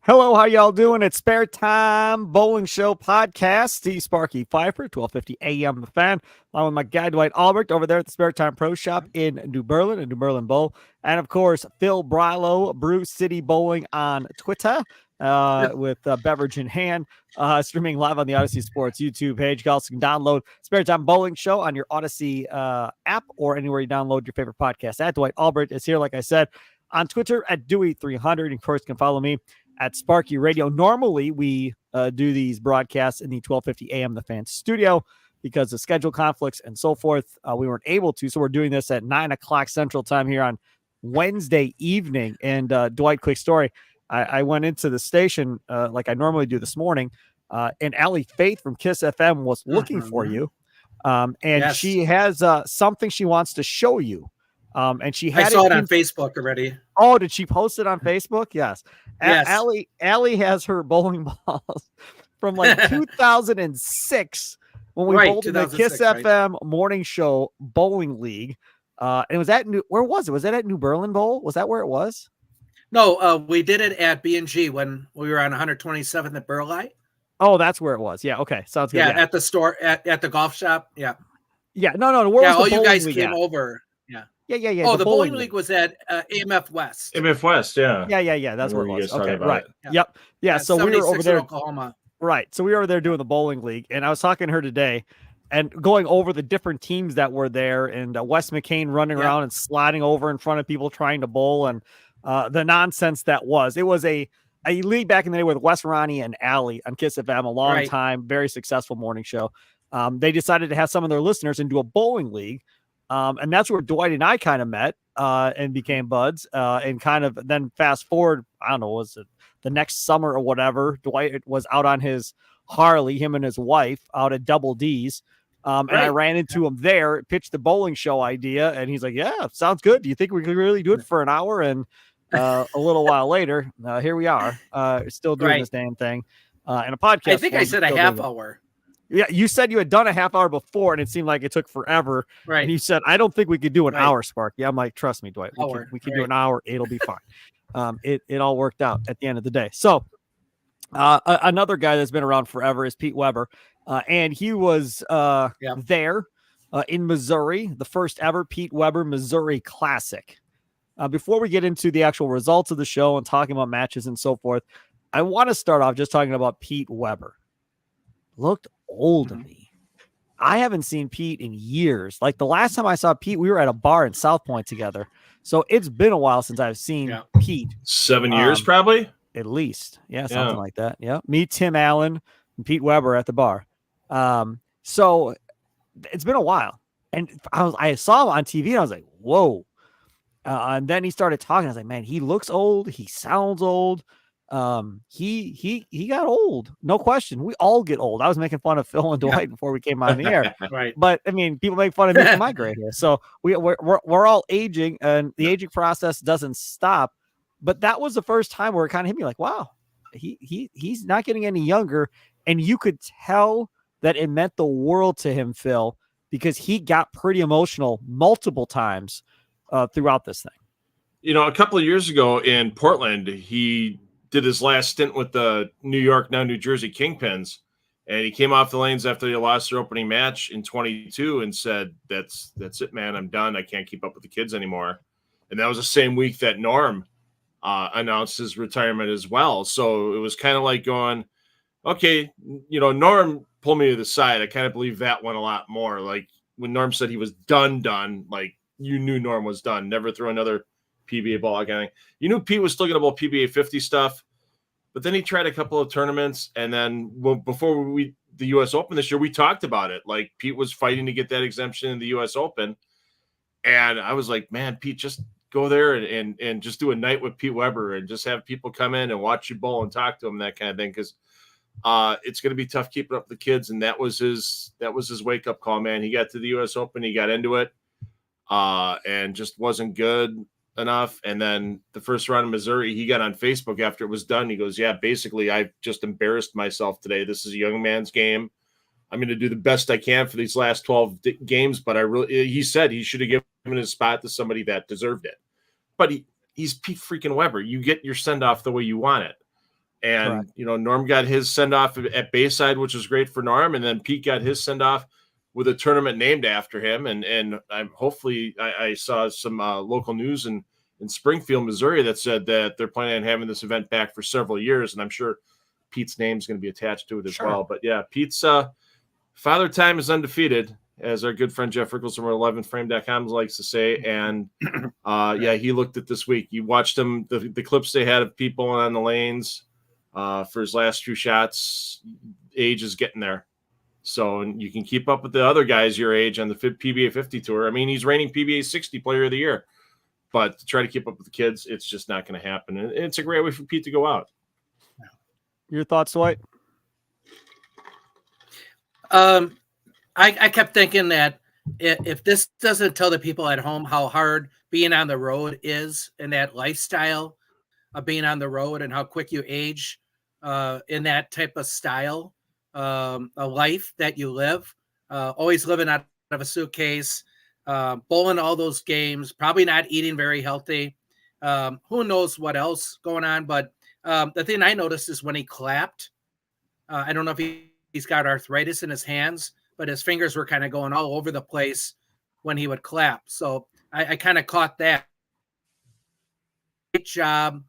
Hello, how y'all doing? It's Spare Time Bowling Show podcast. Steve Sparky Fifer, 1250 AM The Fan, along with my guy Dwight Albrecht over there at the Spare Time Pro Shop in New Berlin and New Berlin Bowl. And of course, Phil Brylow, Brew City Bowling on Twitter with beverage in hand, streaming live on the Odyssey Sports YouTube page. You also can download Spare Time Bowling Show on your Odyssey app or anywhere you download your favorite podcast. At Dwight Albrecht is here, like I said, on Twitter at Dewey300. And of course, you can follow me at Sparky Radio. Normally, we do these broadcasts in the 1250 AM The Fan studio because of schedule conflicts and so forth. We weren't able to, so we're doing this at 9 o'clock Central Time here on Wednesday evening. And Dwight, quick story. I went into the station like I normally do this morning, and Allie Faith from Kiss FM was looking for you. And yes, she has something she wants to show you. And she had I saw it on Facebook already. Oh, did she post it on Facebook? Yes. Yes. Allie has her bowling balls from like 2006 when we bowled in the Kiss FM morning show bowling league. And it was at where was it? Was that at New Berlin Bowl? Was that where it was? No, we did it at B&G when we were on 127th at Brylow. Oh, that's where it was. Yeah. Okay. Sounds good. Yeah, at the store at the golf shop. Yeah. Yeah. No. Where was the all you guys came at? Over. Yeah. Yeah. Oh, the bowling league was at AMF West. AMF West, yeah. Yeah. That's where it was. Okay, right. It. Yep. Yeah. So we were over there, Oklahoma. Right. So we were over there doing the bowling league, and I was talking to her today, and going over the different teams that were there, and Wes McCain running around and sliding over in front of people trying to bowl, and the nonsense that was. It was a league back in the day with Wes, Ronnie, and Allie on Kiss FM, a long time, very successful morning show. They decided to have some of their listeners into a bowling league. And that's where Dwight and I kind of met and became buds and kind of then fast forward. I don't know, was it the next summer or whatever? Dwight was out on his Harley, him and his wife out at Double D's. And I ran into him there, pitched the bowling show idea. And he's like, yeah, sounds good. Do you think we could really do it for an hour? And a little while later, here we are still doing this damn thing in a podcast. I think I said a half hour. Yeah, you said you had done a half hour before, and it seemed like it took forever. Right. And you said, I don't think we could do an hour, Spark. Yeah, I'm like, trust me, Dwight. We can do an hour. It'll be fine. It all worked out at the end of the day. So another guy that's been around forever is Pete Weber. And he was there in Missouri, the first ever Pete Weber Missouri Classic. Before we get into the actual results of the show and talking about matches and so forth, I want to start off just talking about Pete Weber. Looked old to me. I haven't seen Pete in years. Like the last time I saw Pete, we were at a bar in South Point together. So it's been a while since I've seen Pete. 7 years, probably? At least. Yeah, something like that. Yeah. Me, Tim Allen, and Pete Weber at the bar. So it's been a while. And I saw him on TV and I was like, whoa. And then he started talking. I was like, man, he looks old. He sounds old. He got old, no question. We all get old. I was making fun of Phil and Dwight before we came on the air, right? But I mean, people make fun of me for my gray hair. So we're all aging, and the aging process doesn't stop. But that was the first time where it kind of hit me like, wow, he's not getting any younger, and you could tell that it meant the world to him, Phil, because he got pretty emotional multiple times throughout this thing. You know, a couple of years ago in Portland, he did his last stint with the New York, now New Jersey Kingpins, and he came off the lanes after they lost their opening match in 22 and said, that's it, man. I'm done. I can't keep up with the kids anymore. And that was the same week that Norm announced his retirement as well. So it was kind of like going, okay, you know, Norm pulled me to the side. I kind of believe that one a lot more. Like when Norm said he was done, like you knew Norm was done. Never throw another PBA ball again. You knew Pete was still going to bowl PBA 50 stuff, but then he tried a couple of tournaments, and then before the U.S. Open this year, we talked about it. Like Pete was fighting to get that exemption in the U.S. Open, and I was like, man, Pete, just go there and just do a night with Pete Weber and just have people come in and watch you bowl and talk to him, that kind of thing, because it's going to be tough keeping up with the kids, and that was his wake up call, man. He got to the U.S. Open, he got into it, and just wasn't good enough. And then the first round in Missouri, he got on Facebook after it was done. He goes, yeah, basically I just embarrassed myself today. This is a young man's game. I'm going to do the best I can for these last 12 games. But he said he should have given his spot to somebody that deserved it. But he's Pete freaking Weber. You get your send off the way you want it. And, Correct. you know, Norm got his send off at Bayside, which was great for Norm. And then Pete got his send off with a tournament named after him. And I'm hopefully I saw some local news in Springfield, Missouri that said that they're planning on having this event back for several years. And I'm sure Pete's name is going to be attached to it as well. But yeah, Pete's Father Time is undefeated, as our good friend Jeff Rickles from 11frame.com likes to say. And yeah, he looked at this week. You watched him, the clips they had of people on the lanes for his last few shots. Age is getting there. So and you can keep up with the other guys your age on the PBA 50 tour. I mean, he's reigning PBA 60 player of the year. But to try to keep up with the kids, it's just not going to happen. And it's a great way for Pete to go out. Your thoughts, Dwight? I kept thinking that if this doesn't tell the people at home how hard being on the road is and that lifestyle of being on the road and how quick you age in that type of style, a life that you live, always living out of a suitcase, bowling all those games, probably not eating very healthy. Who knows what else going on? But the thing I noticed is when he clapped, I don't know if he's got arthritis in his hands, but his fingers were kind of going all over the place when he would clap. So I kind of caught that. Great job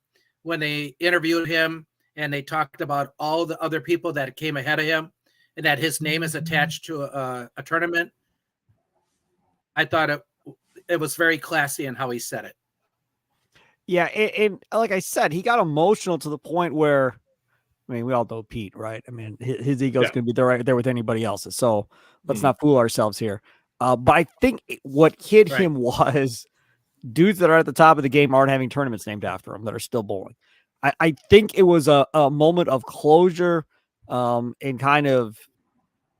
when they interviewed him and they talked about all the other people that came ahead of him and that his name is attached to a tournament. I thought it was very classy in how he said it. Yeah, and like I said, he got emotional to the point where, I mean, we all know Pete, right? I mean, his ego is going to be right there with anybody else's. So let's not fool ourselves here. But I think what hit him was dudes that are at the top of the game aren't having tournaments named after them that are still bowling. I think it was a moment of closure and kind of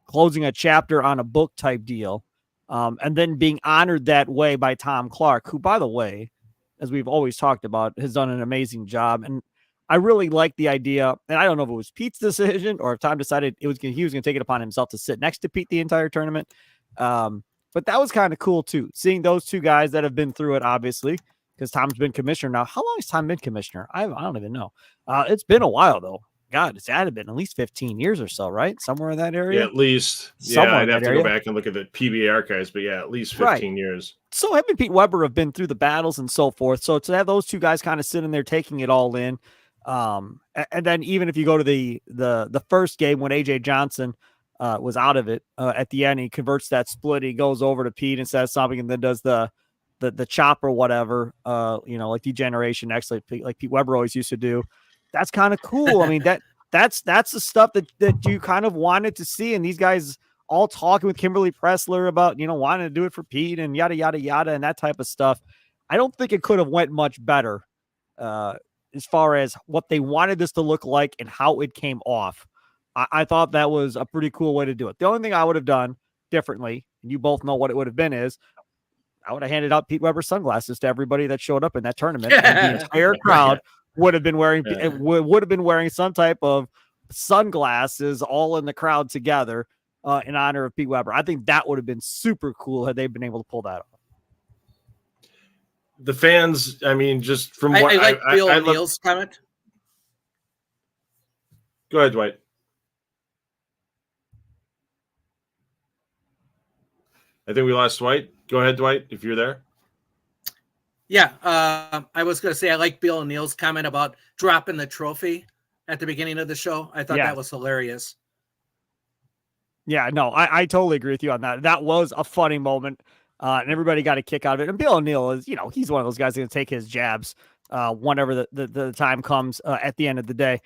closing a chapter on a book type deal. And then being honored that way by Tom Clark, who, by the way, as we've always talked about, has done an amazing job. And I really like the idea, and I don't know if it was Pete's decision or if Tom decided he was going to take it upon himself to sit next to Pete the entire tournament. But that was kind of cool too, seeing those two guys that have been through it, obviously, because Tom's been commissioner now. How long has Tom been commissioner? I don't even know. It's been a while though. God, it's had to been at least 15 years or so, right? Somewhere in that area. Yeah, at least. Somewhere I'd have to go back and look at the PBA archives, but yeah, at least 15 years. So him and Pete Weber have been through the battles and so forth. So to have those two guys kind of sitting there taking it all in. And then even if you go to the first game when AJ Johnson was out of it at the end, he converts that split. He goes over to Pete and says something, and then does the chop or whatever, like degeneration, actually, like Pete Weber always used to do. That's kind of cool. I mean, that's the stuff that you kind of wanted to see. And these guys all talking with Kimberly Pressler about, wanting to do it for Pete and yada, yada, yada, and that type of stuff. I don't think it could have went much better as far as what they wanted this to look like and how it came off. I thought that was a pretty cool way to do it. The only thing I would have done differently, and you both know what it would have been, is I would have handed out Pete Weber sunglasses to everybody that showed up in that tournament. And the entire crowd would have been wearing some type of sunglasses all in the crowd together in honor of Pete Weber. I think that would have been super cool had they been able to pull that off. The fans, I mean, just from what I like Bill O'Neill's comment. Go ahead, Dwight. I think we lost Dwight. Go ahead, Dwight, if you're there. Yeah, I was going to say I like Bill O'Neill's comment about dropping the trophy at the beginning of the show. I thought that was hilarious. Yeah, no, I totally agree with you on that. That was a funny moment, and everybody got a kick out of it. And Bill O'Neill is, he's one of those guys who's going to take his jabs whenever the time comes at the end of the day.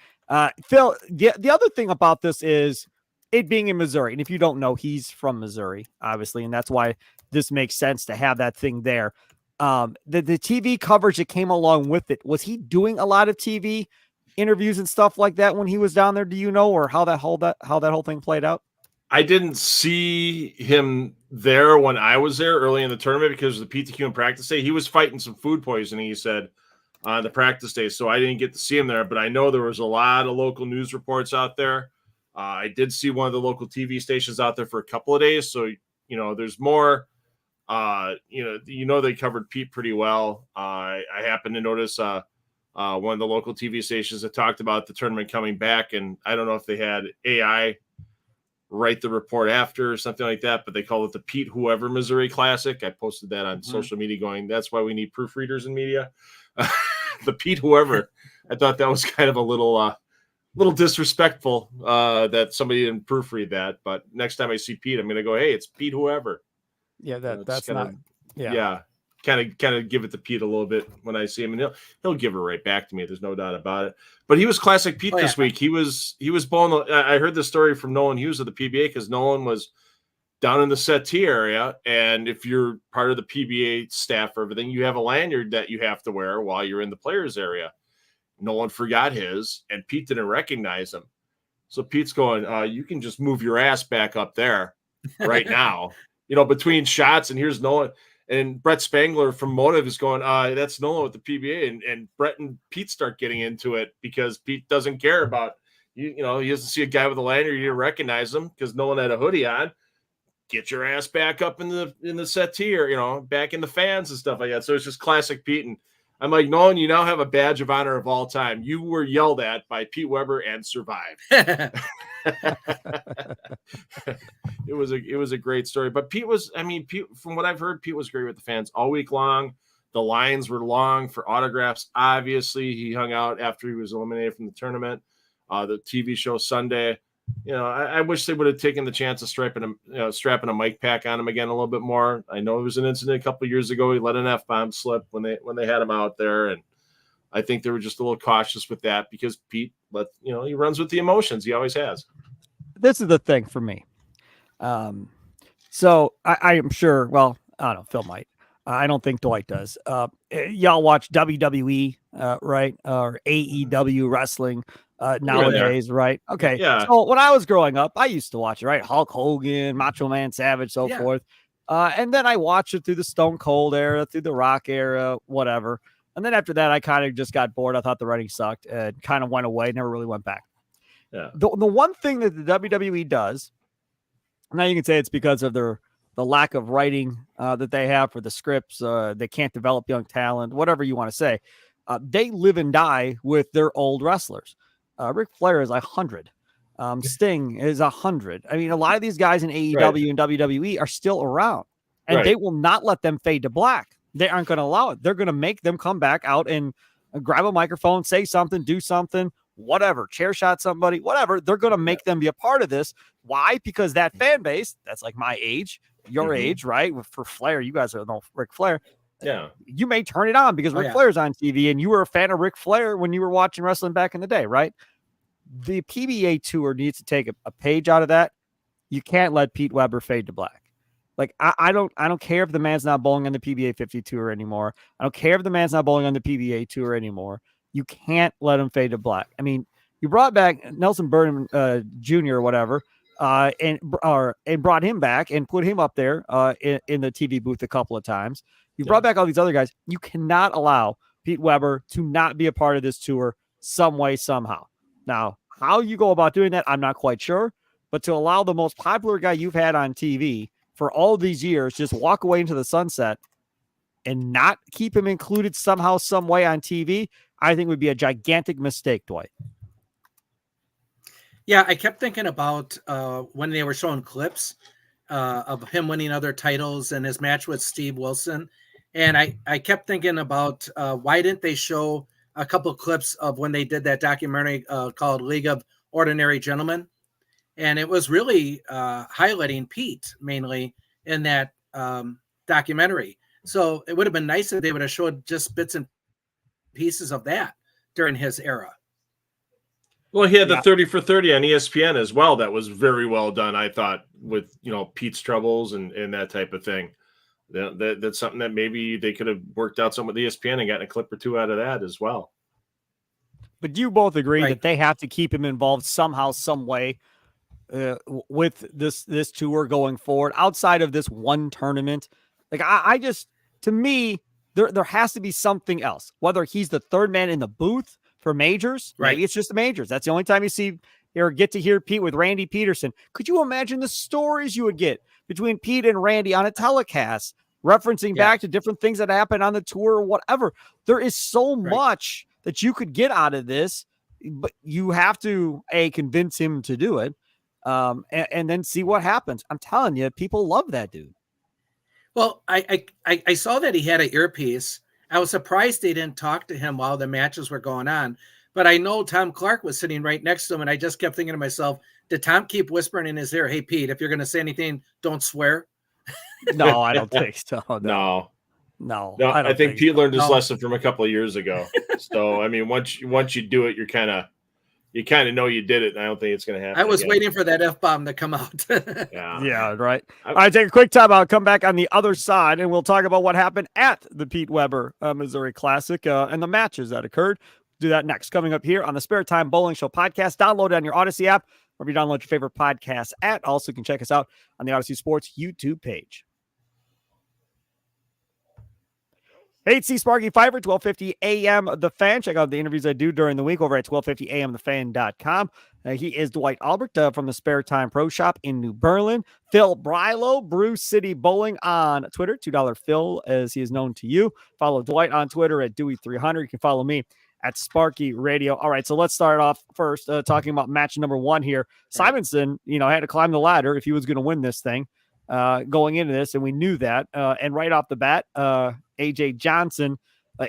Phil, the other thing about this is it being in Missouri. And if you don't know, he's from Missouri, obviously, and that's why this makes sense to have that thing there. The TV coverage that came along with it, was he doing a lot of TV interviews and stuff like that when he was down there? Do you know, or how that whole thing played out? I didn't see him there when I was there early in the tournament because of the PTQ and practice day. He was fighting some food poisoning, he said, on the practice day, so I didn't get to see him there. But I know there was a lot of local news reports out there. I did see one of the local TV stations out there for a couple of days, so there's more. They covered Pete pretty well. I happened to notice one of the local TV stations that talked about the tournament coming back. And I don't know if they had AI write the report after or something like that, but they call it the Pete Whoever Missouri Classic. I posted that on social media going, that's why we need proofreaders in media. The Pete Whoever. I thought that was kind of a little disrespectful that somebody didn't proofread that. But next time I see Pete, I'm going to go, hey, it's Pete Whoever. Yeah, that's kinda, not. Yeah. Yeah. Kind of give it to Pete a little bit when I see him, and he'll give it right back to me. There's no doubt about it. But he was classic Pete this week. He was bowling. I heard the story from Nolan Hughes of the PBA because Nolan was down in the settee area, and if you're part of the PBA staff or everything, you have a lanyard that you have to wear while you're in the players area. Nolan forgot his, and Pete didn't recognize him. So Pete's going, you can just move your ass back up there right now, between shots, and here's Nolan. And Brett Spangler from Motive is going, that's Nolan with the PBA. And Brett and Pete start getting into it because Pete doesn't care about, he doesn't see a guy with a lanyard. You didn't recognize him because Nolan had a hoodie on. Get your ass back up in the settee or, back in the fans and stuff like that. So it's just classic Pete. And I'm like, Nolan, you now have a badge of honor of all time. You were yelled at by Pete Weber and survived. It was a great story. But Pete, from what I've heard, Pete was great with the fans all week long. The lines were long for autographs. Obviously, he hung out after he was eliminated from the tournament. The TV show Sunday. I wish they would have taken the chance of strapping a mic pack on him again a little bit more. I know it was an incident a couple of years ago. He let an F-bomb slip when they had him out there, and I think they were just a little cautious with that because Pete he runs with the emotions. He always has. This is the thing for me. So I am sure, well, I don't know, Phil might. I don't think Dwight does. Y'all watch WWE, right? Or AEW wrestling nowadays, right? Okay. Yeah. So when I was growing up, I used to watch it, right? Hulk Hogan, Macho Man Savage, so forth. And then I watched it through the Stone Cold era, through the Rock era, whatever. And then after that, I kind of just got bored. I thought the writing sucked and kind of went away, never really went back. Yeah. The one thing that the WWE does, now you can say it's because of the lack of writing that they have for the scripts. They can't develop young talent, whatever you want to say. They live and die with their old wrestlers. Ric Flair is 100. Sting is 100. I mean, a lot of these guys in AEW and WWE are still around, and they will not let them fade to black. They aren't going to allow it. They're going to make them come back out and grab a microphone, say something, do something, whatever, chair shot somebody, whatever. They're going to make them be a part of this. Why? Because that fan base, that's like my age, your age, right? For Flair, you guys know Ric Flair. Yeah. You may turn it on because Ric Flair's on TV and you were a fan of Ric Flair when you were watching wrestling back in the day, right? The PBA tour needs to take a page out of that. You can't let Pete Weber fade to black. Like, I don't care if the man's not bowling on the PBA 50 tour anymore. I don't care if the man's not bowling on the PBA tour anymore. You can't let him fade to black. I mean, you brought back Nelson Burnham Jr. or whatever, and brought him back and put him up there in the TV booth a couple of times. You brought back all these other guys. You cannot allow Pete Weber to not be a part of this tour some way, somehow. Now, how you go about doing that, I'm not quite sure. But to allow the most popular guy you've had on TV for all these years just walk away into the sunset and not keep him included somehow, some way on TV, I think would be a gigantic mistake, Dwight. Yeah, I kept thinking about when they were showing clips of him winning other titles and his match with Steve Wilson. And I kept thinking about why didn't they show a couple of clips of when they did that documentary called League of Ordinary Gentlemen. And it was really highlighting Pete mainly in that documentary. So it would have been nice if they would have showed just bits and pieces of that during his era. Well, he had the 30 for 30 on ESPN as well. That was very well done, I thought, with Pete's troubles and that type of thing. That's something that maybe they could have worked out some with ESPN and gotten a clip or two out of that as well. But you both agree that they have to keep him involved somehow, some way with this tour going forward outside of this one tournament. Like I just, to me, there has to be something else, whether he's the third man in the booth for majors. Maybe it's just the majors. That's the only time you see or get to hear Pete with Randy Peterson. Could you imagine the stories you would get between Pete and Randy on a telecast, referencing back to different things that happened on the tour or whatever? There is so much that you could get out of this, but you have to convince him to do it, and then see what happens. I'm telling you, people love that dude. Well, I saw that he had an earpiece. I was surprised they didn't talk to him while the matches were going on. But I know Tom Clark was sitting right next to him, and I just kept thinking to myself, did Tom keep whispering in his ear, "Hey, Pete, if you're going to say anything, don't swear"? No, I don't think so. No, I think Pete learned his No. lesson from a couple of years ago. So I mean, once you do it, you kind of know you did it. And I don't think it's going to happen. I was again. waiting for that F-bomb to come out. Yeah, right. All right, take a quick time out. Come back on the other side, and we'll talk about what happened at the Pete Weber Missouri Classic and the matches that occurred. Do that next. Coming up here on the Spare Time Bowling Show podcast. Download it on your Odyssey app, or if you download your favorite podcast app. Also, you can check us out on the Odyssey Sports YouTube page. Hey, it's Sparky Fifer, 1250 a.m. The Fan. Check out the interviews I do during the week over at 1250amthefan.com. He is Dwight Albrecht from the Spare Time Pro Shop in New Berlin. Phil Brylow, Brew City Bowling on Twitter. $2 Phil, as he is known to you. Follow Dwight on Twitter at Dewey300. You can follow me at Sparky Radio. All right, so let's start off first talking about match number one here. Simonsen, had to climb the ladder if he was going to win this thing going into this, and we knew that. And right off the bat, AJ Johnson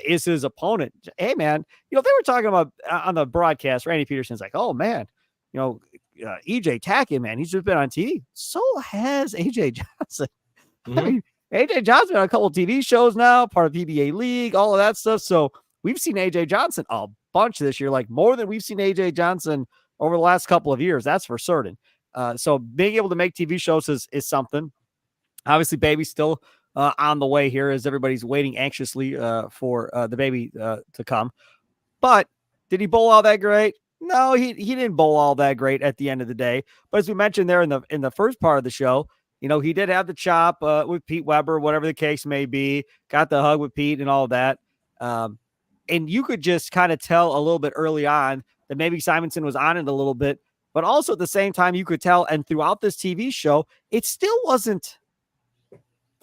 is his opponent. Hey, man, they were talking about on the broadcast, Randy Peterson's like, oh, man, EJ Tackett, man, he's just been on TV. So has AJ Johnson. Mm-hmm. I mean, AJ Johnson on a couple of TV shows now, part of PBA League, all of that stuff. So we've seen AJ Johnson a bunch this year, like more than we've seen AJ Johnson over the last couple of years. That's for certain. So being able to make TV shows is something. Obviously, baby's still on the way here as everybody's waiting anxiously for the baby to come. But did he bowl all that great? No, he didn't bowl all that great at the end of the day. But as we mentioned there in the first part of the show, he did have the chop with Pete Weber, whatever the case may be, got the hug with Pete and all that. And you could just kind of tell a little bit early on that maybe Simonsen was on it a little bit, but also at the same time, you could tell, and throughout this TV show, it still wasn't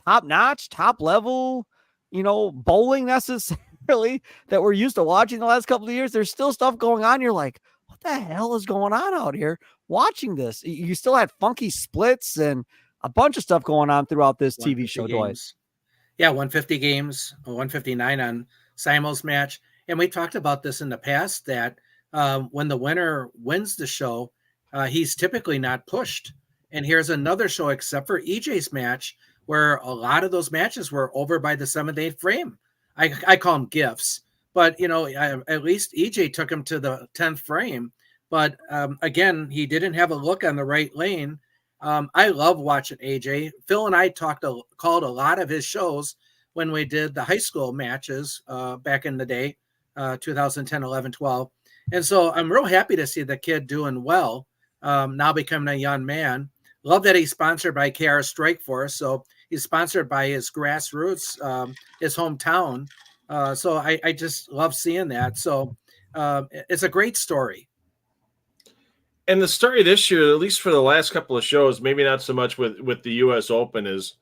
top notch, top level, bowling necessarily that we're used to watching the last couple of years. There's still stuff going on. You're like, what the hell is going on out here watching this? You still had funky splits and a bunch of stuff going on throughout this TV show, Dwight. Yeah, 150 games, 159 on Simo's match. And we talked about this in the past that when the winner wins the show, he's typically not pushed. And here's another show, except for EJ's match, where a lot of those matches were over by the 7th, 8th frame. I call them gifts, but at least EJ took him to the 10th frame. But again, he didn't have a look on the right lane. I love watching AJ. Phil and I called a lot of his shows when we did the high school matches back in the day, 2010, 11, 12. And so I'm real happy to see the kid doing well, now becoming a young man. Love that he's sponsored by KR Strike Force. So he's sponsored by his grassroots, his hometown. So I just love seeing that. So it's a great story. And the story this year, at least for the last couple of shows, maybe not so much with the U.S. Open, is,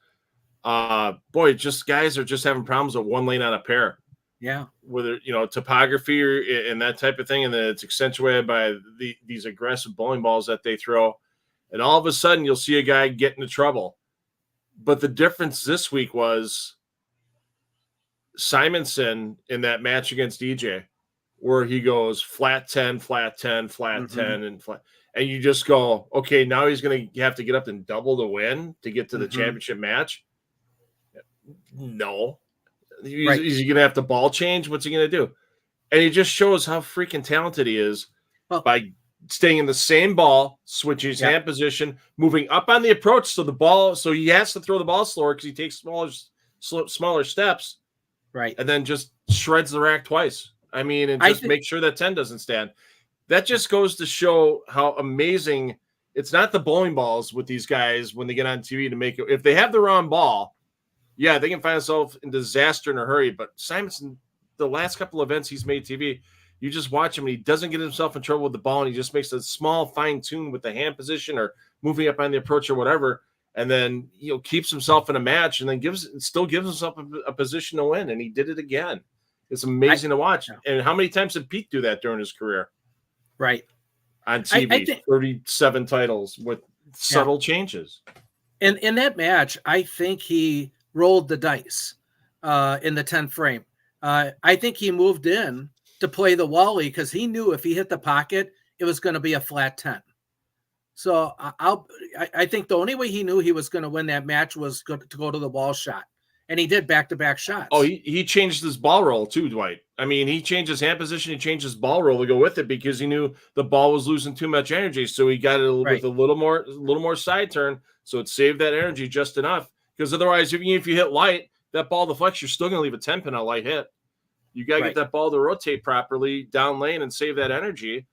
just guys are just having problems with one lane on a pair. Yeah. Whether, topography and that type of thing, and then it's accentuated by these aggressive bowling balls that they throw. And all of a sudden, you'll see a guy get into trouble. But the difference this week was Simonsen in that match against EJ, where he goes flat 10, flat 10, flat 10, and flat. And you just go, okay, now he's going to have to get up and double the win to get to the championship match. No. Is he going to have to ball change? What's he going to do? And he just shows how freaking talented he is by staying in the same ball, switching his hand position, moving up on the approach. So he has to throw the ball slower because he takes smaller steps. Right. And then just shreds the rack twice. I mean, and just make sure that 10 doesn't stand. That just goes to show how amazing it's not the bowling balls with these guys when they get on TV to make it. If they have the wrong ball, yeah, they can find themselves in disaster in a hurry. But Simonsen, the last couple of events he's made TV, you just watch him and he doesn't get himself in trouble with the ball, and he just makes a small fine tune with the hand position or moving up on the approach or whatever, and then keeps himself in a match and then still gives himself a position to win, and he did it again. It's amazing to watch. Yeah. And how many times did Pete do that during his career? Right. On TV, I think, 37 titles with subtle changes. In that match, I think he rolled the dice in the 10th frame. I think he moved in to play the Wally because he knew if he hit the pocket, it was going to be a flat 10. So I think the only way he knew he was going to win that match was to go to the wall shot. And he did back-to-back shots. Oh, he changed his ball roll too, Dwight. I mean, he changed his hand position. He changed his ball roll to go with it because he knew the ball was losing too much energy. So he got it with a little more side turn. So it saved that energy just enough. Because otherwise, even if you hit light, that ball deflects, you're still going to leave a 10 pin on a light hit. You got to get that ball to rotate properly down lane and save that energy.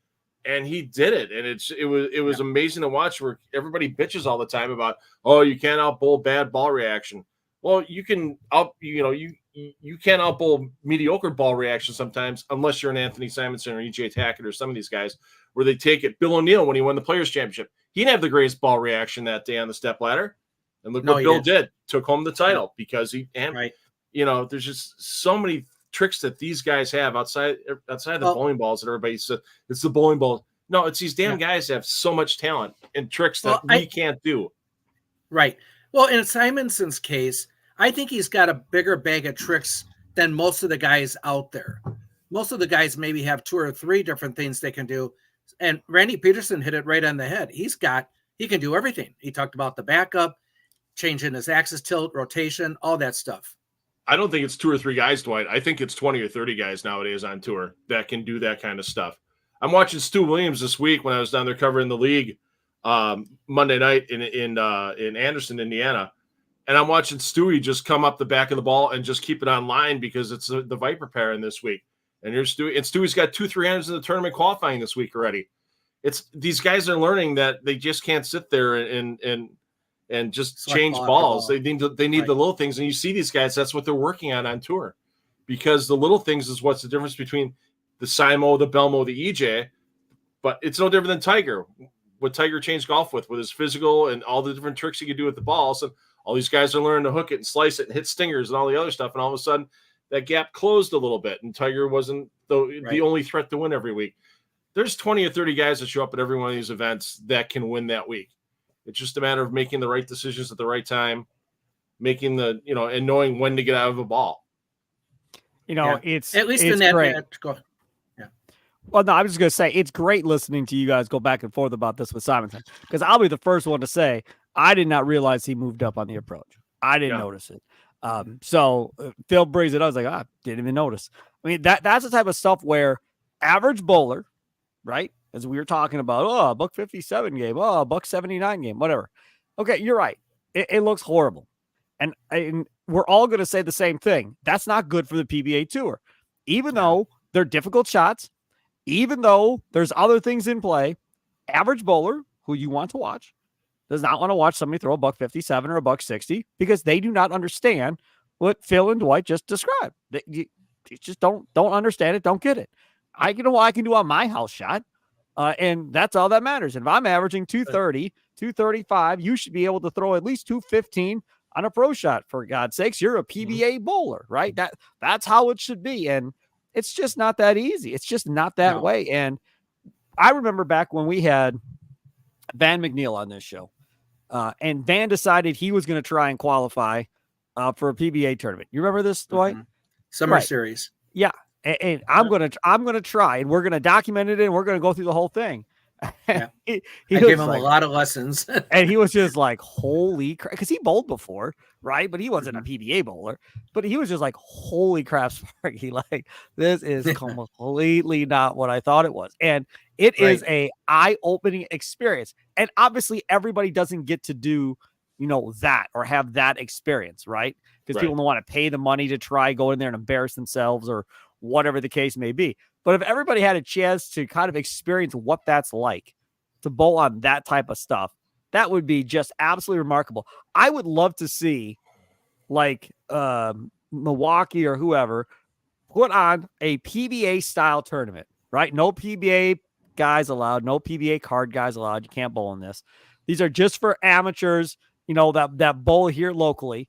And he did it. And it was amazing to watch where everybody bitches all the time about, oh, you can't outbowl bad ball reaction. Well, you can you can't outbowl mediocre ball reaction sometimes unless you're an Anthony Simonsen or EJ Tackett or some of these guys where they take it. Bill O'Neill, when he won the Players' Championship, he didn't have the greatest ball reaction that day on the step ladder. And look what Bill did. Took home the title because there's just so many tricks that these guys have outside the bowling balls that everybody says it's the bowling ball. No, it's these damn guys that have so much talent and tricks that we can't do. Right. Well, in Simonsen's case, I think he's got a bigger bag of tricks than most of the guys out there. Most of the guys maybe have 2 or 3 different things they can do. And Randy Peterson hit it right on the head. He can do everything. He talked about the backup, changing his axis tilt, rotation, all that stuff. I don't think it's 2 or 3 guys, Dwight. I think it's 20 or 30 guys nowadays on tour that can do that kind of stuff. I'm watching Stu Williams this week when I was down there covering the league Monday night in Anderson, Indiana. And I'm watching Stewie just come up the back of the ball and just keep it on line because it's the Viper pairing this week. And here's Stewie. And Stewie's got 2 300s in the tournament qualifying this week already. It's these guys are learning that they just can't sit there and just change balls. They need the little things. And you see these guys, that's what they're working on tour. Because the little things is what's the difference between the Simo, the Belmo, the EJ. But it's no different than Tiger. What Tiger changed golf with his physical and all the different tricks he could do with the ball. So all these guys are learning to hook it and slice it and hit stingers and all the other stuff. And all of a sudden, that gap closed a little bit. And Tiger wasn't the only threat to win every week. There's 20 or 30 guys that show up at every one of these events that can win that week. It's just a matter of making the right decisions at the right time, making and knowing when to get out of a ball. It's at least it's in that great. match. Go. Yeah. Well, no, I was just going to say it's great listening to you guys go back and forth about this with Simonsen because I'll be the first one to say I did not realize he moved up on the approach. I didn't notice it. So Phil brings it up. I was like, I didn't even notice. I mean, that's the type of stuff where average bowler, right? As we were talking about, $157 game, $179 game, whatever. Okay, you're right. It looks horrible. And we're all going to say the same thing. That's not good for the PBA Tour. Even though they're difficult shots, even though there's other things in play, average bowler who you want to watch does not want to watch somebody throw a $157 or a $160 because they do not understand what Phil and Dwight just described. You just don't understand it, don't get it. I know what I can do on my house shot, and that's all that matters. And if I'm averaging 230, 235, you should be able to throw at least 215 on a pro shot, for God's sakes. You're a PBA bowler, right? That's how it should be. And it's just not that easy. It's just not that way. And I remember back when we had Van McNeil on this show, and Van decided he was going to try and qualify for a PBA tournament. You remember this, Dwight? Summer series. Yeah. And I'm gonna try, and we're gonna document it, and we're gonna go through the whole thing. Yeah. I gave him a lot of lessons, and he was just like, "Holy crap!" Because he bowled before, right? But he wasn't a PBA bowler. But he was just like, "Holy crap, Sparky! Like this is completely not what I thought it was." And it is a eye-opening experience. And obviously, everybody doesn't get to do that or have that experience, right? Because people don't want to pay the money to try go in there and embarrass themselves or whatever the case may be. But if everybody had a chance to kind of experience what that's like to bowl on that type of stuff, that would be just absolutely remarkable. I would love to see like Milwaukee or whoever put on a PBA style tournament, right? No PBA guys allowed, no PBA card guys allowed. You can't bowl in this. These are just for amateurs, that bowl here locally,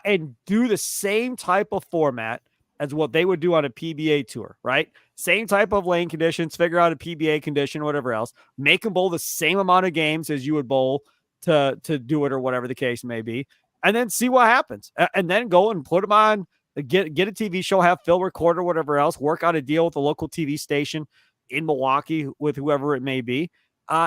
and do the same type of format as what they would do on a PBA tour, right? Same type of lane conditions, figure out a PBA condition, whatever else, make them bowl the same amount of games as you would bowl to do it or whatever the case may be, and then see what happens. And then go and put them on, get a TV show, have Phil record or whatever else, work out a deal with a local TV station in Milwaukee with whoever it may be,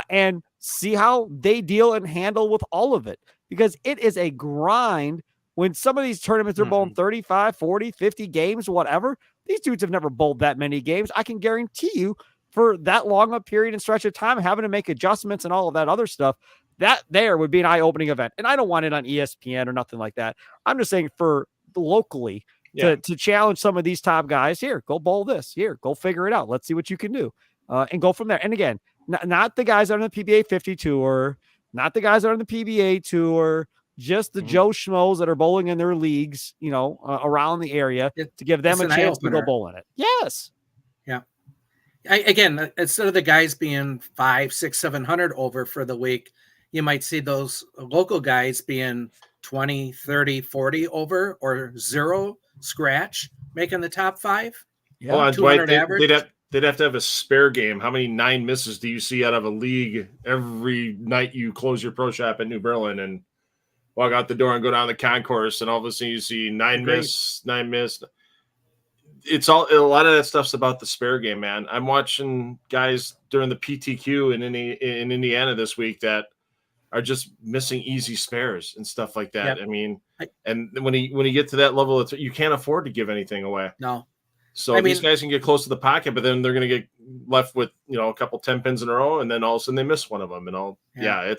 and see how they deal and handle with all of it, because it is a grind. When some of these tournaments are bowling 35, 40, 50 games, whatever, these dudes have never bowled that many games. I can guarantee you for that long a period and stretch of time, having to make adjustments and all of that other stuff, that there would be an eye-opening event. And I don't want it on ESPN or nothing like that. I'm just saying for locally to challenge some of these top guys. Here, go bowl this. Here, go figure it out. Let's see what you can do, and go from there. And again, not the guys on the PBA 50 tour, not the guys that are on the PBA tour, just the Joe Schmoes that are bowling in their leagues, around the area, to give them a chance to go bowl in it. Yes. Yeah. Again, instead of the guys being 500, 600, 700 over for the week, you might see those local guys being 20, 30, 40 over, or 0 scratch, making the top 5. Yeah. Well, Dwight, they'd have to have a spare game. How many 9 misses do you see out of a league every night you close your pro shop at New Berlin and walk out the door and go down the concourse, and all of a sudden you see 9 miss. It's all, a lot of that stuff's about the spare game, man. I'm watching guys during the PTQ in Indiana this week that are just missing easy spares and stuff like that. Yep. I mean, and when you get to that level, you can't afford to give anything away. No. So these guys can get close to the pocket, but then they're going to get left with, a couple 10 pins in a row, and then all of a sudden they miss one of them, and all. Yeah,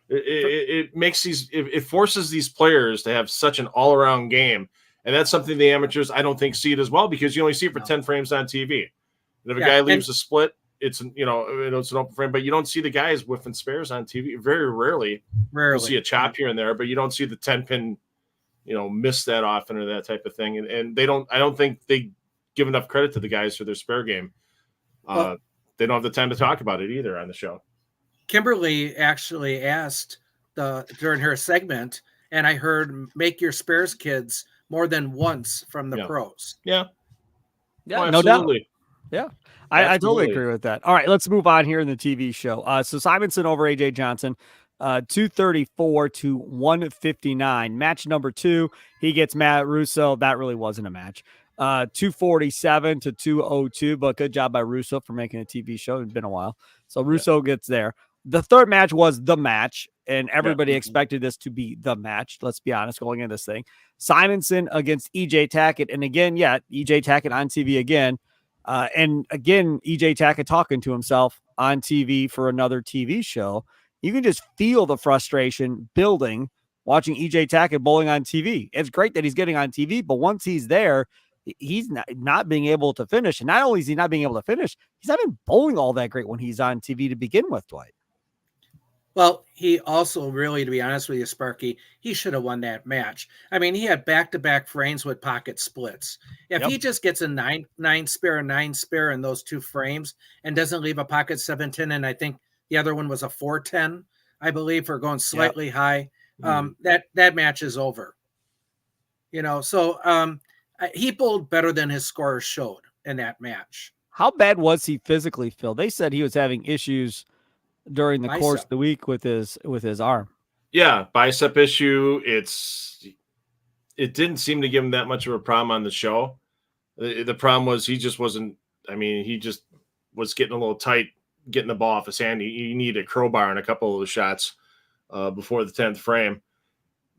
it makes it forces these players to have such an all-around game, and that's something the amateurs I don't think see it as well, because you only see it for 10 frames on TV. And if a guy leaves a split, it's an open frame, but you don't see the guys whiffing spares on TV. Very rarely you'll see a chop here and there, but you don't see the 10-pin miss that often or that type of thing. And I don't think they give enough credit to the guys for their spare game. They don't have the time to talk about it either on the show. Kimberly actually asked during her segment, and I heard, make your spares, kids, more than once from the pros. Yeah, no doubt. Yeah, I totally agree with that. All right, let's move on here in the TV show. So Simonsen over AJ Johnson, 234 to 159. Match number 2, he gets Matt Russo. That really wasn't a match. 247 to 202, but good job by Russo for making a TV show. It's been a while. So Russo gets there. The third match was the match, and everybody expected this to be the match. Let's be honest, going into this thing. Simonsen against EJ Tackett. And again, EJ Tackett on TV again. And again, EJ Tackett talking to himself on TV for another TV show. You can just feel the frustration building watching EJ Tackett bowling on TV. It's great that he's getting on TV, but once he's there, he's not being able to finish. And not only is he not being able to finish, he's not been bowling all that great when he's on TV to begin with, Dwight. Well, he also really, to be honest with you, Sparky, he should have won that match. I mean, he had back-to-back frames with pocket splits. If he just gets a 9 spare in those 2 frames and doesn't leave a pocket 710, and I think the other one was a 410, I believe, for going slightly high, that match is over. So he bowled better than his scores showed in that match. How bad was he physically, Phil? They said he was having issues during the course of the week with his arm. Yeah, bicep issue. It didn't seem to give him that much of a problem on the show. The problem was he just wasn't. I mean, he just was getting a little tight, getting the ball off his hand. He needed a crowbar in a couple of the shots before the 10th frame.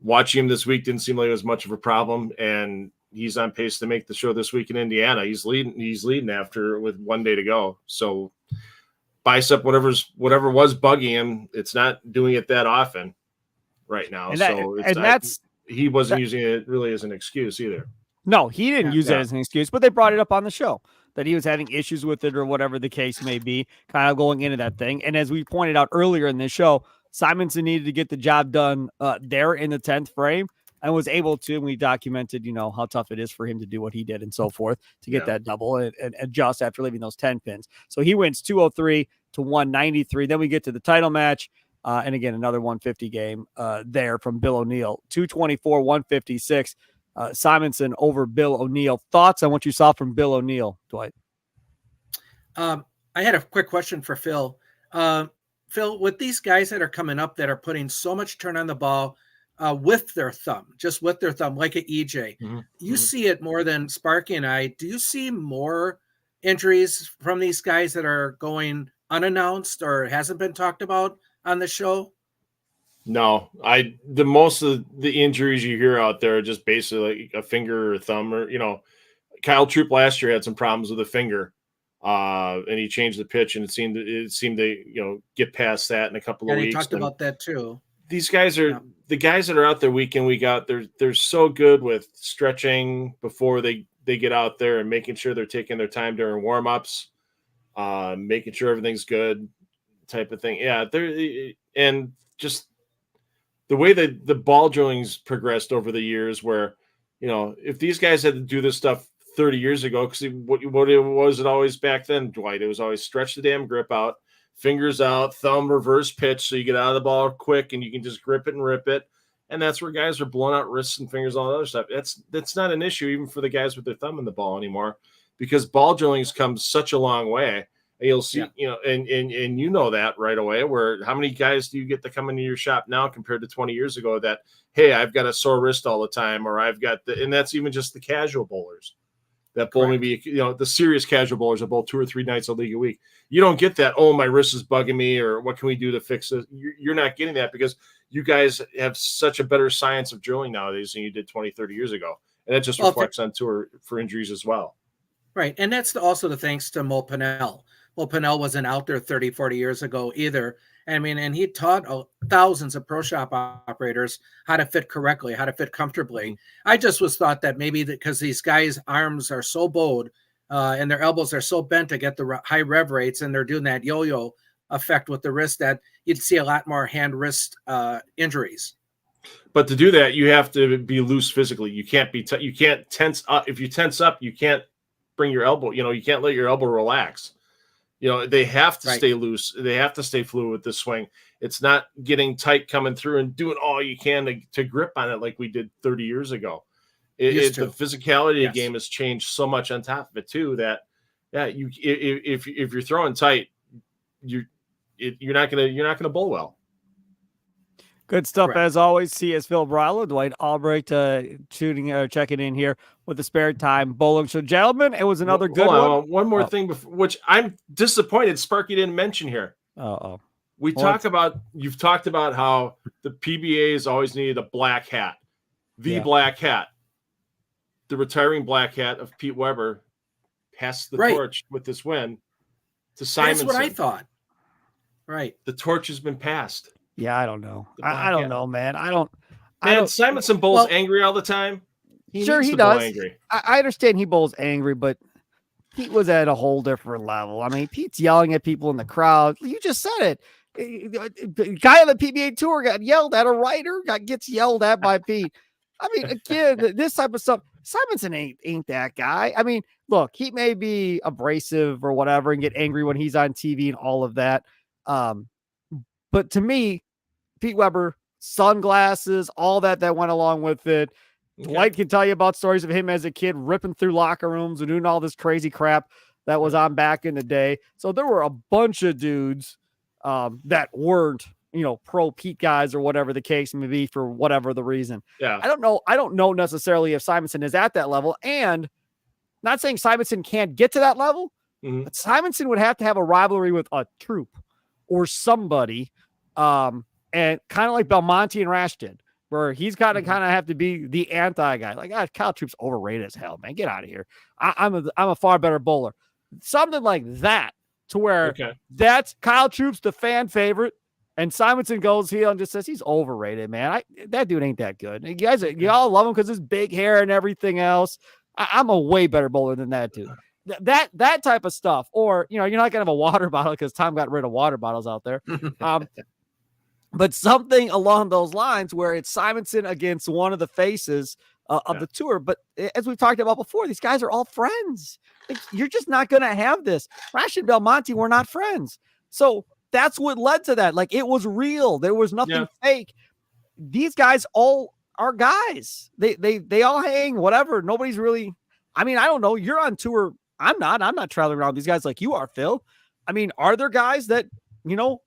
Watching him this week didn't seem like it was much of a problem, and he's on pace to make the show this week in Indiana. He's leading after with 1 day to go. So bicep, whatever was bugging him, it's not doing it that often right now. He wasn't using it really as an excuse either. No, he didn't use it as an excuse, but they brought it up on the show that he was having issues with it or whatever the case may be, kind of going into that thing. And as we pointed out earlier in this show, Simonsen needed to get the job done there in the 10th frame and was able to. And we documented, how tough it is for him to do what he did and so forth to get that double and adjust after leaving those 10 pins. So he wins 203 to 193. Then we get to the title match. And again, another 150 game there from Bill O'Neill, 224, 156. Simonsen over Bill O'Neill. Thoughts on what you saw from Bill O'Neill, Dwight? I had a quick question for Phil. Phil, with these guys that are coming up that are putting so much turn on the ball with their thumb, just with their thumb, like an EJ, you see it more than Sparky and I. Do you see more injuries from these guys that are going unannounced or hasn't been talked about on the show? No, the most of the injuries you hear out there are just basically like a finger or a thumb, or Kyle Troop last year had some problems with a finger, and he changed the pitch, and it seemed to get past that in a couple of weeks. He talked about that too. These guys are the guys that are out there week in, week out. They're so good with stretching before they get out there and making sure they're taking their time during warm-ups, making sure everything's good, type of thing. Yeah, and just the way that the ball drilling's progressed over the years, where, if these guys had to do this stuff 30 years ago, because what was it always back then, Dwight? It was always stretch the damn grip out, fingers out, thumb reverse pitch, so you get out of the ball quick and you can just grip it and rip it. And that's where guys are blowing out wrists and fingers, all that other stuff. That's not an issue even for the guys with their thumb in the ball anymore, because ball drilling's come such a long way. You'll see, and that right away, where how many guys do you get to come into your shop now compared to 20 years ago that, hey, I've got a sore wrist all the time, or I've got and that's even just the casual bowlers that bowl. Maybe, the serious casual bowlers that bowl 2 or 3 nights a league a week. You don't get that, oh, my wrist is bugging me, or what can we do to fix it? You're not getting that, because you guys have such a better science of drilling nowadays than you did 20, 30 years ago. And that just reflects on tour for injuries as well. Right. And that's also the thanks to Mo Pinnell. Well, Pinnell wasn't out there 30, 40 years ago either. And he taught thousands of pro shop operators how to fit correctly, how to fit comfortably. I just thought that maybe because these guys' arms are so bowed and their elbows are so bent to get the high rev rates, and they're doing that yo-yo effect with the wrist, that you'd see a lot more hand-wrist injuries. But to do that, you have to be loose physically. You can't you can't tense up. If you tense up, you can't bring your elbow. You can't let your elbow relax. They have to stay loose. They have to stay fluid with the swing. It's not getting tight coming through and doing all you can to grip on it like we did 30 years ago. The physicality of the game has changed so much on top of it too, that if you're throwing tight, you're not gonna bowl well. Good stuff as always. See as Phil Brylow, Dwight Albrecht checking in here with the Spare Time Bowling Show. Gentlemen, it was another good one. One more thing, which I'm disappointed Sparky didn't mention here. You've talked about how the PBA's always needed a black hat. Black hat. The retiring black hat of Pete Weber passed the torch with this win to Simonsen. That's what I thought. Right. The torch has been passed. Yeah, I don't know. I don't know, man. Simonsen bowls angry all the time. He does. Angry. I understand he bowls angry, but Pete was at a whole different level. I mean, Pete's yelling at people in the crowd. You just said it. The guy on the PBA tour got yelled at. A writer gets yelled at by Pete. I mean, again, this type of stuff. Simonsen ain't that guy. I mean, look, he may be abrasive or whatever and get angry when he's on TV and all of that. But to me, Pete Weber, sunglasses, all that went along with it. Okay. Dwight can tell you about stories of him as a kid ripping through locker rooms and doing all this crazy crap that was on back in the day. So there were a bunch of dudes that weren't, pro Pete guys or whatever the case may be for whatever the reason. Yeah. I don't know necessarily if Simonsen is at that level, and not saying Simonsen can't get to that level, but Simonsen would have to have a rivalry with a Troop or somebody. And kind of like Belmonte and Rash did, where he's got to kind of have to be the anti guy. Like, Kyle Troop's overrated as hell, man. Get out of here. I'm a far better bowler. Something like that, to where that's Kyle Troop's the fan favorite, and Simonsen goes here and just says he's overrated, man. That dude ain't that good. Y'all love him because his big hair and everything else. I'm a way better bowler than that dude. That type of stuff. Or, you're not gonna have a water bottle because Tom got rid of water bottles out there. But something along those lines where it's Simonsen against one of the faces of the tour. But as we've talked about before, these guys are all friends. You're just not going to have this. Rash and Belmonte were not friends. So that's what led to that. Like, it was real. There was nothing fake. These guys all are guys. They all hang, whatever. Nobody's really, I mean, I don't know. You're on tour. I'm not traveling around with these guys like you are, Phil. I mean, are there guys that,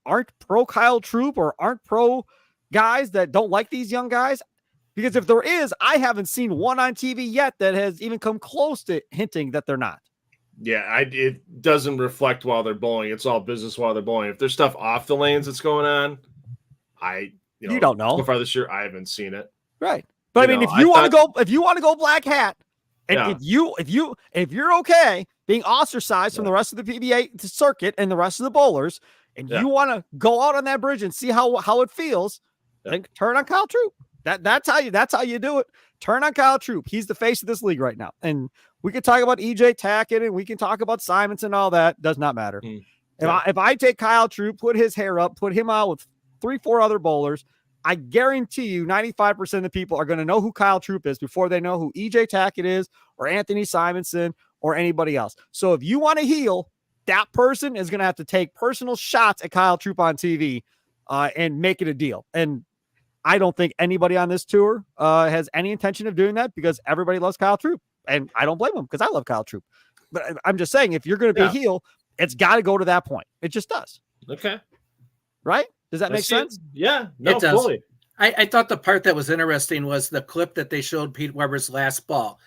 aren't pro Kyle Troop or aren't pro guys that don't like these young guys? Because if there is, I haven't seen one on TV yet that has even come close to hinting that they're not. Yeah, it doesn't reflect while they're bowling. It's all business while they're bowling. If there's stuff off the lanes that's going on, you don't know. So far this year, I haven't seen it. Right. But I mean, if you want to go black hat, and if you're okay being ostracized from the rest of the PBA circuit and the rest of the bowlers, and you want to go out on that bridge and see how it feels, then turn on Kyle Troop. That's how you do it. Turn on Kyle Troop. He's the face of this league right now. And we can talk about EJ Tackett and we can talk about Simonsen and all that. Does not matter. If I take Kyle Troop, put his hair up, put him out with 3-4 other bowlers, I guarantee you 95% of the people are going to know who Kyle Troop is before they know who EJ Tackett is or Anthony Simonsen or anybody else. So if you want to heal, that person is going to have to take personal shots at Kyle Troop on TV and make it a deal. And I don't think anybody on this tour has any intention of doing that because everybody loves Kyle Troop. And I don't blame them because I love Kyle Troop. But I'm just saying, if you're going to be a heel, it's got to go to that point. It just does. Okay. Right? Does that make sense? Yeah. No, it does. fully. I thought the part that was interesting was the clip that they showed Pete Weber's last ball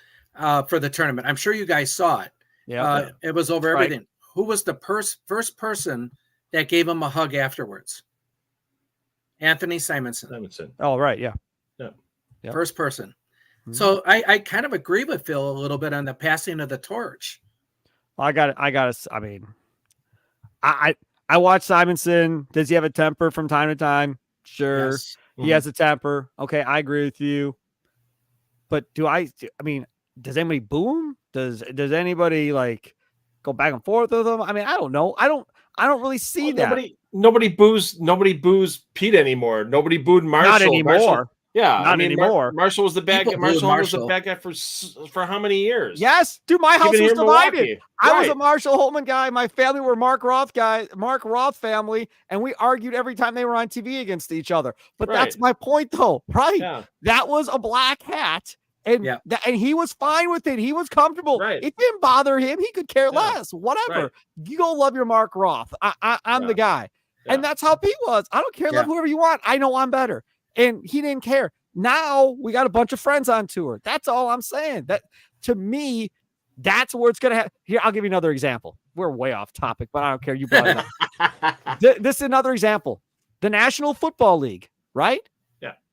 for the tournament. I'm sure you guys saw it. Yeah. It was over everything. Who was the first person that gave him a hug afterwards? Anthony Simonsen. Oh, right. Yeah. First person. Mm-hmm. So I kind of agree with Phil a little bit on the passing of the torch. I mean, I watch Simonsen. Does he have a temper from time to time? Sure. Yes. He has a temper. Okay. I agree with you. But does anybody boo him? Does anybody like go back and forth with him? I mean, I don't know. I don't really see that. Nobody boos Pete anymore. Nobody booed Marshall. Not anymore. Marshall, not anymore. Marshall was the bad guy. Marshall was the bad guy for how many years? Yes, dude. My house was divided. I was a Marshall Holman guy. My family were Mark Roth family, and we argued every time they were on TV against each other. But that's my point, though. Right? Yeah. That was a black hat. And and he was fine with it. He was comfortable. Right. It didn't bother him. He could care less. Whatever. Right. You go love your Mark Roth. I'm the guy. Yeah. And that's how Pete was. I don't care. Love whoever you want. I know I'm better. And he didn't care. Now we got a bunch of friends on tour. That's all I'm saying. That to me, that's where it's going to happen. Here, I'll give you another example. We're way off topic, but I don't care. You brought it up. This is another example. The National Football League, right?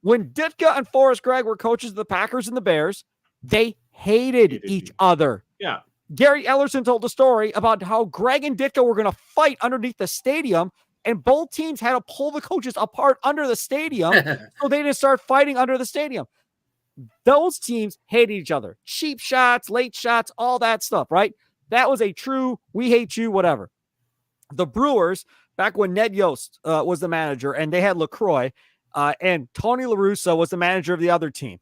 When Ditka and Forrest Gregg were coaches of the Packers and the Bears, they hated each other. Yeah. Gary Ellerson told a story about how Gregg and Ditka were going to fight underneath the stadium, and both teams had to pull the coaches apart under the stadium so they didn't start fighting under the stadium. Those teams hated each other. Cheap shots, late shots, all that stuff, right? That was a true, we hate you, whatever. The Brewers, back when Ned Yost was the manager, and they had LaCroix, and Tony La Russa was the manager of the other team.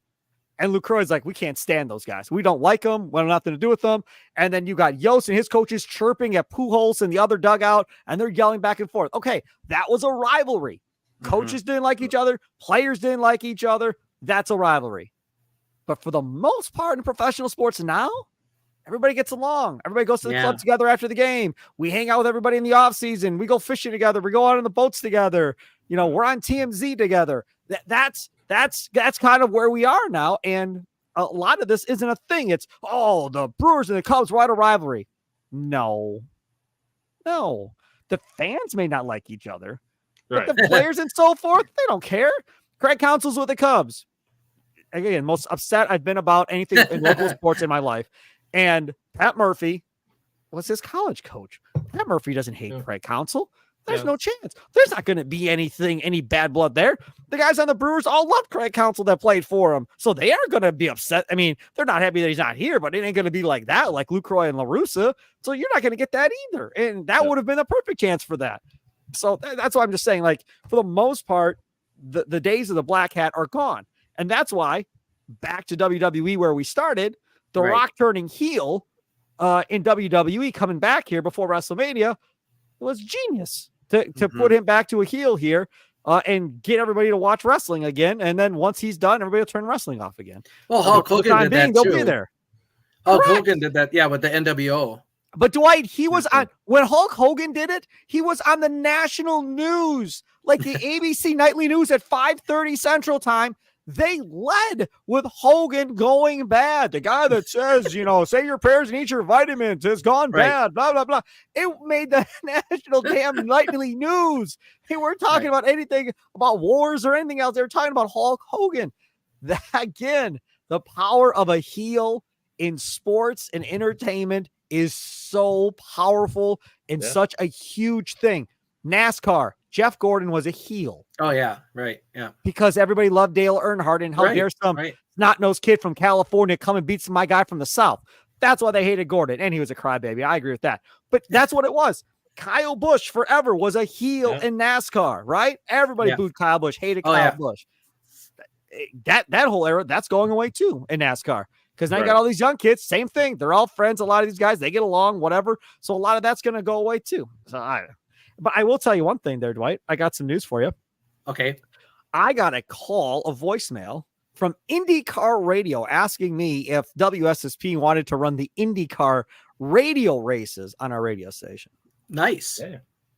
And LaCroix's like, we can't stand those guys. We don't like them. We want nothing to do with them. And then you got Yost and his coaches chirping at Pujols in the other dugout, and they're yelling back and forth. Okay, that was a rivalry. Coaches didn't like each other. Players didn't like each other. That's a rivalry. But for the most part in professional sports now, everybody gets along. Everybody goes to the club together after the game. We hang out with everybody in the offseason. We go fishing together. We go out on the boats together. We're on TMZ together. That's kind of where we are now. And a lot of this isn't a thing. It's, the Brewers and the Cubs were at a rivalry. No. The fans may not like each other, but the players and so forth, they don't care. Craig Counsell's with the Cubs. Again, most upset I've been about anything in local sports in my life. And Pat Murphy was his college coach. Pat Murphy doesn't hate Craig Counsell. There's no chance. There's not going to be any bad blood there. The guys on the Brewers all love Craig Counsell that played for him. So they are going to be upset. I mean, they're not happy that he's not here, but it ain't going to be like that, like LaCroix and La Russa. So you're not going to get that either. And that would have been a perfect chance for that. So that's why I'm just saying, like, for the most part, the days of the black hat are gone. And that's why, back to WWE where we started, The Rock turning heel in WWE, coming back here before WrestleMania, was genius to put him back to a heel here and get everybody to watch wrestling again. And then once he's done, everybody will turn wrestling off again. Well, Hulk Hogan did that they'll too. be there. Hulk Correct. Hogan did that, yeah, with the NWO. But Dwight, he was on when Hulk Hogan did it. He was on the national news, like the ABC nightly news at 5:30 Central Time. They led with Hogan going bad. The guy that says, say your prayers and eat your vitamins has gone bad, blah, blah, blah. It made the national damn nightly news. They weren't talking about anything about wars or anything else. They were talking about Hulk Hogan. That, again, the power of a heel in sports and entertainment is so powerful and such a huge thing. NASCAR, Jeff Gordon was a heel. Oh, yeah, right, yeah. Because everybody loved Dale Earnhardt, and how dare some snot-nosed kid from California come and beat my guy from the South. That's why they hated Gordon, and he was a crybaby. I agree with that. But that's what it was. Kyle Busch forever was a heel in NASCAR, right? Everybody booed Kyle Busch, hated Kyle Busch. That whole era, that's going away too in NASCAR. Because now you got all these young kids, same thing. They're all friends. A lot of these guys, they get along, whatever. So a lot of that's going to go away too. But I will tell you one thing there, Dwight. I got some news for you. Okay. I got a voicemail from IndyCar Radio asking me if WSSP wanted to run the IndyCar radio races on our radio station. Nice.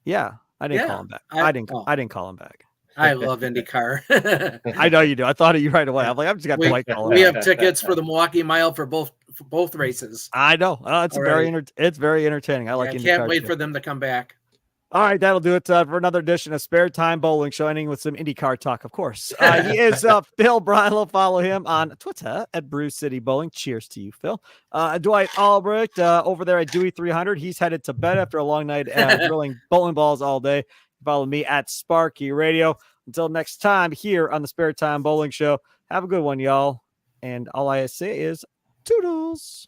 Yeah. I didn't call him back. I didn't call him back. I love IndyCar. I know you do. I thought of you right away. I'm like, I've just got Dwight calling. We have tickets for the Milwaukee Mile for both races. I know. It's very entertaining. I like IndyCar. I can't wait for them to come back. All right, that'll do it for another edition of Spare Time Bowling Show, ending with some IndyCar talk, of course. He is Phil Brylow. Follow him on Twitter at Brew City Bowling. Cheers to you, Phil. Dwight Albrecht over there at Dewey 300. He's headed to bed after a long night drilling bowling balls all day. Follow me at Sparky Radio. Until next time here on the Spare Time Bowling Show, have a good one, y'all. And all I say is toodles.